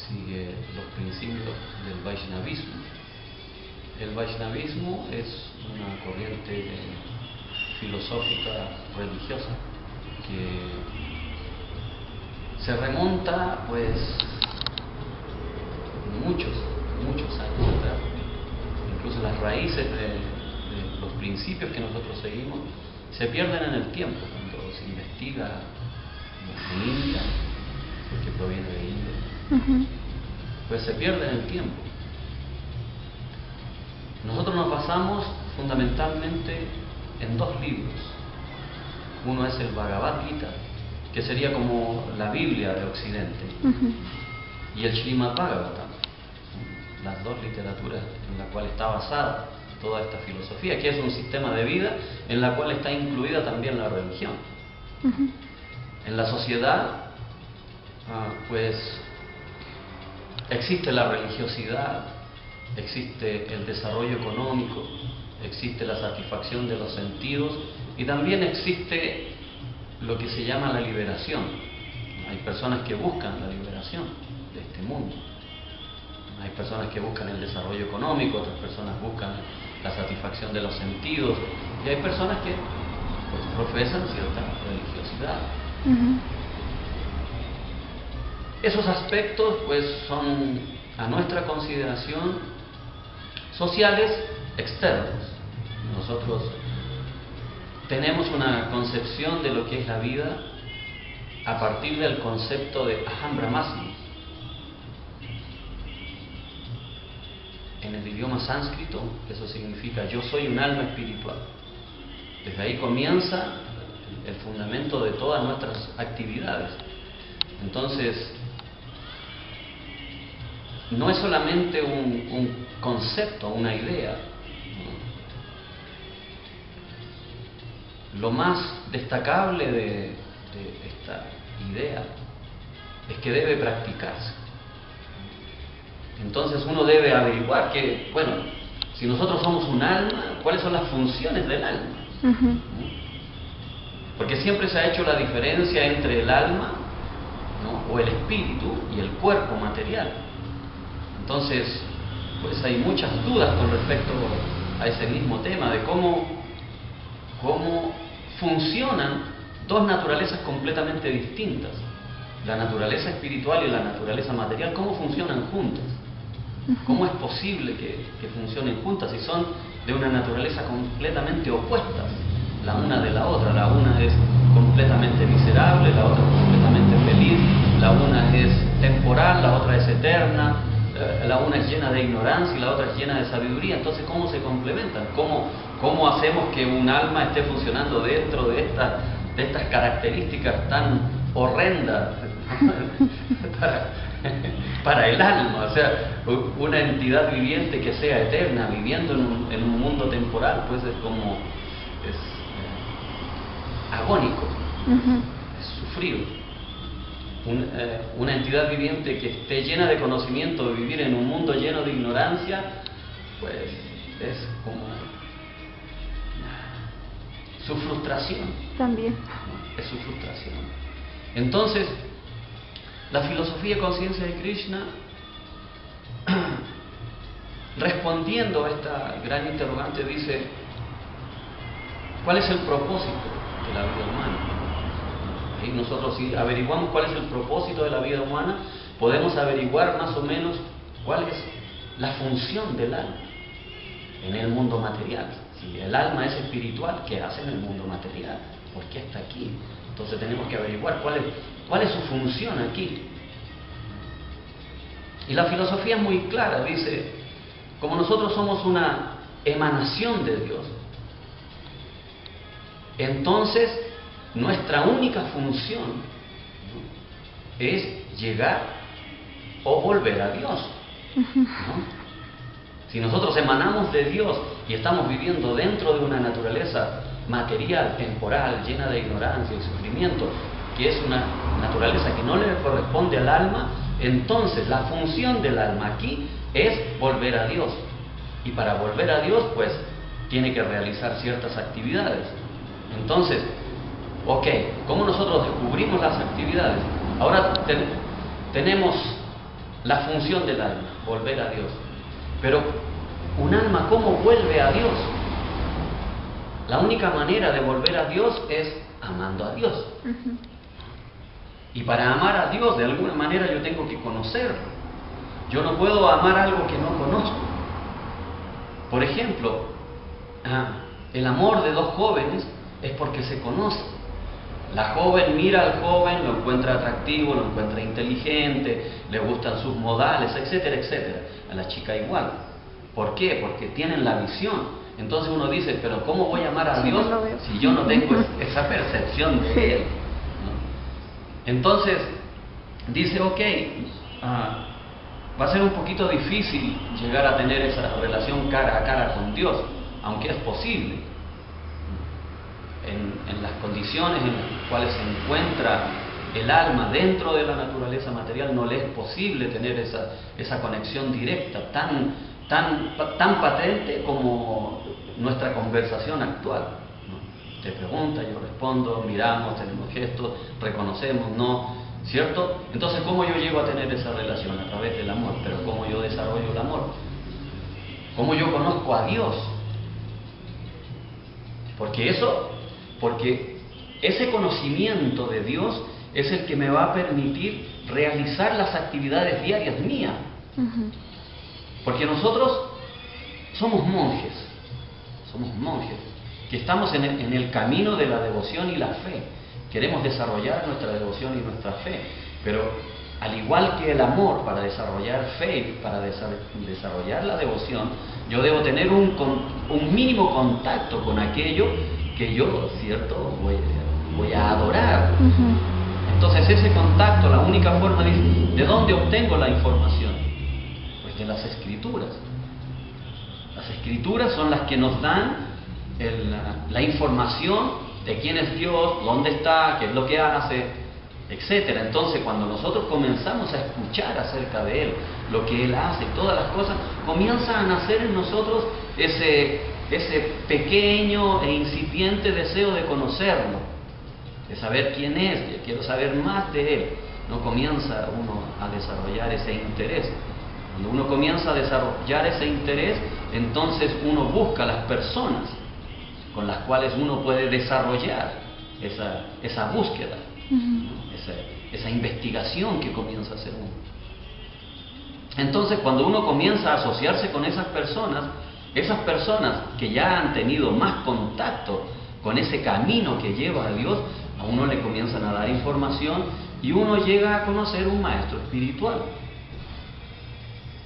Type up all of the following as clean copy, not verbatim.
sigue los principios del Vaishnavismo. El Vaishnavismo es una corriente filosófica religiosa que se remonta pues muchos años atrás. Incluso las raíces de los principios que nosotros seguimos se pierden en el tiempo cuando se investiga en India, porque proviene de India. Pues se pierde en el tiempo. Nosotros nos basamos fundamentalmente en dos libros. Uno es el Bhagavad Gita, que sería como la Biblia de Occidente, y el Srimad Bhagavatam, las dos literaturas en la cual está basada toda esta filosofía, que es un sistema de vida en la cual está incluida también la religión. En la sociedad, pues existe la religiosidad, existe el desarrollo económico, existe la satisfacción de los sentidos y también existe lo que se llama la liberación. Hay personas que buscan la liberación de este mundo. Hay personas que buscan el desarrollo económico, otras personas buscan la satisfacción de los sentidos y hay personas que pues profesan cierta religiosidad. Esos aspectos pues son a nuestra consideración sociales externos. Nosotros tenemos una concepción de lo que es la vida a partir del concepto de Aham Brahmasmi. En el idioma sánscrito eso significa yo soy un alma espiritual. Desde ahí comienza el fundamento de todas nuestras actividades. Entonces, no es solamente un concepto, una idea. Lo más destacable de esta idea es que debe practicarse. Entonces uno debe averiguar que, bueno, si nosotros somos un alma, ¿cuáles son las funciones del alma? Porque siempre se ha hecho la diferencia entre el alma, ¿no?, o el espíritu y el cuerpo material. Entonces, pues hay muchas dudas con respecto a ese mismo tema de cómo funcionan dos naturalezas completamente distintas, la naturaleza espiritual y la naturaleza material. ¿Cómo funcionan juntas? ¿Cómo es posible que funcionen juntas si son de una naturaleza completamente opuesta la una de la otra? La una es completamente miserable, la otra completamente feliz, la una es temporal, la otra es eterna, la una es llena de ignorancia y la otra es llena de sabiduría. Entonces, ¿cómo se complementan? ¿Cómo hacemos que un alma esté funcionando dentro de estas características tan horrendas para el alma? O sea, una entidad viviente que sea eterna, viviendo en un mundo temporal, pues es agónico, es sufrido. Una entidad viviente que esté llena de conocimiento, de vivir en un mundo lleno de ignorancia, pues es como su frustración. También. Es su frustración. Entonces, la filosofía de conciencia de Krishna, respondiendo a esta gran interrogante, dice: ¿cuál es el propósito de la vida humana? Y nosotros, si averiguamos cuál es el propósito de la vida humana, podemos averiguar más o menos cuál es la función del alma en el mundo material. Si el alma es espiritual, ¿qué hace en el mundo material? ¿Por qué está aquí? Entonces tenemos que averiguar cuál es su función aquí. Y la filosofía es muy clara, dice: como nosotros somos una emanación de Dios, entonces nuestra única función, ¿no?, es llegar o volver a Dios, ¿no? Si nosotros emanamos de Dios y estamos viviendo dentro de una naturaleza material, temporal, llena de ignorancia y sufrimiento, que es una naturaleza que no le corresponde al alma, entonces la función del alma aquí es volver a Dios. Y para volver a Dios, pues, tiene que realizar ciertas actividades. Entonces, ¿cómo nosotros descubrimos las actividades? Ahora tenemos la función del alma, volver a Dios. Pero un alma, ¿cómo vuelve a Dios? La única manera de volver a Dios es amando a Dios. Y para amar a Dios, de alguna manera yo tengo que conocerlo. Yo no puedo amar algo que no conozco. Por ejemplo, el amor de dos jóvenes es porque se conocen. La joven mira al joven, lo encuentra atractivo, lo encuentra inteligente, le gustan sus modales, etcétera, etcétera. A la chica igual. ¿Por qué? Porque tienen la visión. Entonces uno dice, pero ¿cómo voy a amar a Dios si yo no tengo esa percepción de Él? ¿No? Entonces dice, ok, va a ser un poquito difícil llegar a tener esa relación cara a cara con Dios, aunque es posible. En las condiciones en las cuales se encuentra el alma dentro de la naturaleza material, no le es posible tener esa conexión directa tan patente como nuestra conversación actual, ¿no? Te pregunta, yo respondo, miramos, tenemos gestos, reconocemos, ¿no? ¿Cierto? Entonces, ¿cómo yo llego a tener esa relación? A través del amor. Pero ¿cómo yo desarrollo el amor? ¿Cómo yo conozco a Dios? Porque ese conocimiento de Dios es el que me va a permitir realizar las actividades diarias mías. Porque nosotros somos monjes que estamos en el camino de la devoción y la fe. Queremos desarrollar nuestra devoción y nuestra fe, pero al igual que el amor para desarrollar fe y para desarrollar la devoción, yo debo tener un mínimo contacto con aquello que yo, ¿cierto?, voy a adorar. Entonces ese contacto, la única forma ¿de dónde obtengo la información? Pues de las Escrituras. Las Escrituras son las que nos dan la información de quién es Dios, dónde está, qué es lo que hace, etcétera. Entonces, cuando nosotros comenzamos a escuchar acerca de Él, lo que Él hace, todas las cosas, comienza a nacer en nosotros ese pequeño e incipiente deseo de conocerlo, de saber quién es, que quiero saber más de Él. No comienza uno a desarrollar ese interés. Cuando uno comienza a desarrollar ese interés, entonces uno busca las personas con las cuales uno puede desarrollar esa búsqueda, esa investigación que comienza a hacer uno. Entonces, cuando uno comienza a asociarse con esas personas que ya han tenido más contacto con ese camino que lleva a Dios, a uno le comienzan a dar información y uno llega a conocer un maestro espiritual.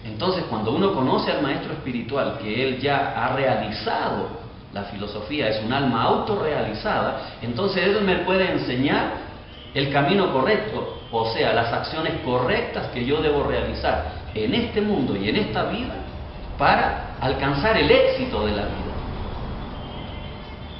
Entonces, cuando uno conoce al maestro espiritual, que él ya ha realizado la filosofía, es un alma autorrealizada, entonces él me puede enseñar el camino correcto, o sea, las acciones correctas que yo debo realizar en este mundo y en esta vida para alcanzar el éxito de la vida.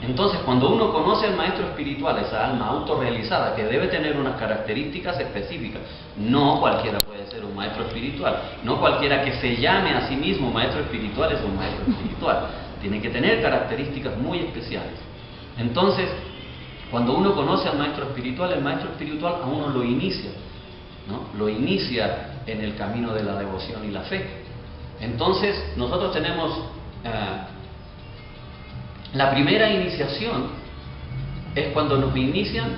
Entonces, cuando uno conoce al maestro espiritual, esa alma autorrealizada que debe tener unas características específicas, no cualquiera puede ser un maestro espiritual, no cualquiera que se llame a sí mismo maestro espiritual es un maestro espiritual, tiene que tener características muy especiales. Entonces, cuando uno conoce al maestro espiritual, el maestro espiritual a uno lo inicia, ¿no? Lo inicia en el camino de la devoción y la fe. Entonces, nosotros tenemos la primera iniciación es cuando nos inician